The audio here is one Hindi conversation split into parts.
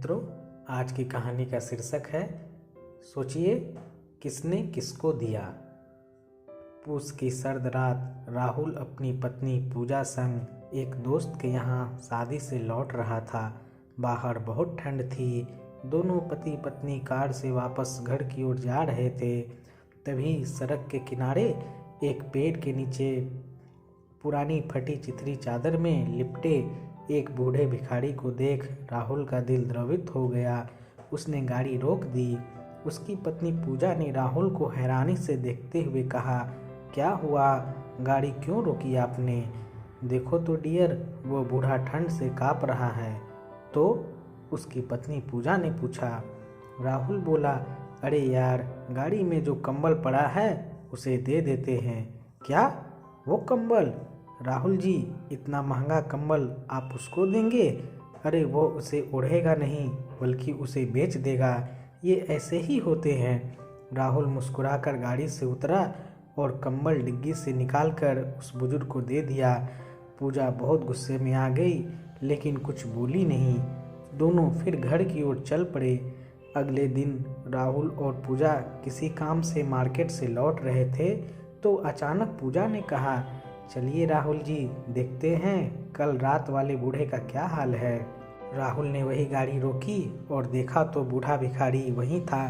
मित्रों, आज की कहानी का शीर्षक है सोचिए किसने किसको दिया। पूस की सर्द रात राहुल अपनी पत्नी पूजा संग एक दोस्त के यहाँ शादी से लौट रहा था। बाहर बहुत ठंड थी। दोनों पति पत्नी कार से वापस घर की ओर जा रहे थे। तभी सड़क के किनारे एक पेड़ के नीचे पुरानी फटी चिथरी चादर में लिपटे एक बूढ़े भिखारी को देख राहुल का दिल द्रवित हो गया। उसने गाड़ी रोक दी। उसकी पत्नी पूजा ने राहुल को हैरानी से देखते हुए कहा, क्या हुआ, गाड़ी क्यों रोकी आपने? देखो तो डियर, वो बूढ़ा ठंड से काँप रहा है। तो उसकी पत्नी पूजा ने पूछा। राहुल बोला, अरे यार, गाड़ी में जो कंबल पड़ा है उसे दे देते हैं। क्या, वो कंबल? राहुल जी, इतना महंगा कंबल आप उसको देंगे? अरे वो उसे ओढ़ेगा नहीं बल्कि उसे बेच देगा। ये ऐसे ही होते हैं। राहुल मुस्कुराकर गाड़ी से उतरा और कंबल डिग्गी से निकालकर उस बुजुर्ग को दे दिया। पूजा बहुत गुस्से में आ गई लेकिन कुछ बोली नहीं। दोनों फिर घर की ओर चल पड़े। अगले दिन राहुल और पूजा किसी काम से मार्केट से लौट रहे थे तो अचानक पूजा ने कहा, चलिए राहुल जी, देखते हैं कल रात वाले बूढ़े का क्या हाल है। राहुल ने वही गाड़ी रोकी और देखा तो बूढ़ा भिखारी वहीं था,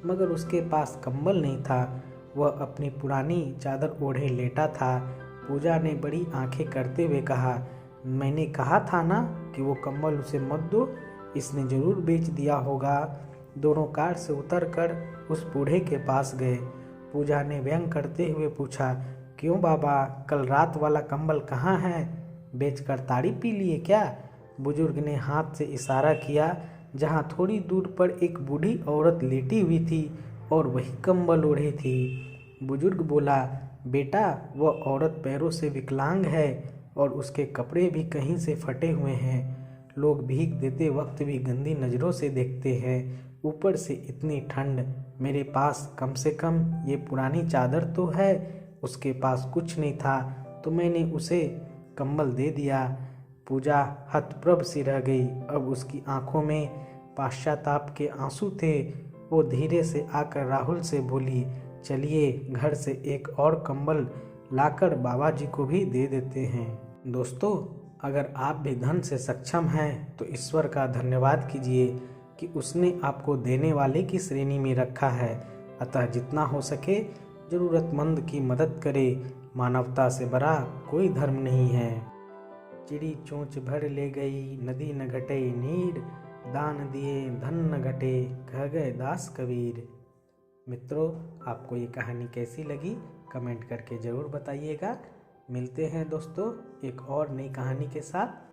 मगर उसके पास कंबल नहीं था। वह अपनी पुरानी चादर ओढ़े लेटा था। पूजा ने बड़ी आंखें करते हुए कहा, मैंने कहा था ना कि वो कंबल उसे मत दो, इसने ज़रूर बेच दिया होगा। दोनों कार से उतरकर उस बूढ़े के पास गए। पूजा ने व्यंग करते हुए पूछा, क्यों बाबा, कल रात वाला कंबल कहाँ है? बेचकर ताड़ी पी लिए क्या? बुजुर्ग ने हाथ से इशारा किया जहाँ थोड़ी दूर पर एक बूढ़ी औरत लेटी हुई थी और वही कंबल ओढ़े थी। बुजुर्ग बोला, बेटा, वह औरत पैरों से विकलांग है और उसके कपड़े भी कहीं से फटे हुए हैं। लोग भीख देते वक्त भी गंदी नज़रों से देखते हैं, ऊपर से इतनी ठंड। मेरे पास कम से कम ये पुरानी चादर तो है। उसके पास कुछ नहीं था तो मैंने उसे कंबल दे दिया। पूजा हतप्रभ सी रह गई। अब उसकी आंखों में पश्चाताप के आंसू थे। वो धीरे से आकर राहुल से बोली, चलिए घर से एक और कंबल लाकर बाबा जी को भी दे देते हैं। दोस्तों, अगर आप भी धन से सक्षम हैं तो ईश्वर का धन्यवाद कीजिए कि उसने आपको देने वाले की श्रेणी में रखा है। अतः जितना हो सके ज़रूरतमंद की मदद करे। मानवता से बड़ा कोई धर्म नहीं है। चिड़ी चोंच भर ले गई, नदी न घटे नीर, दान दिए धन न घटे, कह गए दास कबीर। मित्रों, आपको ये कहानी कैसी लगी कमेंट करके ज़रूर बताइएगा। मिलते हैं दोस्तों एक और नई कहानी के साथ।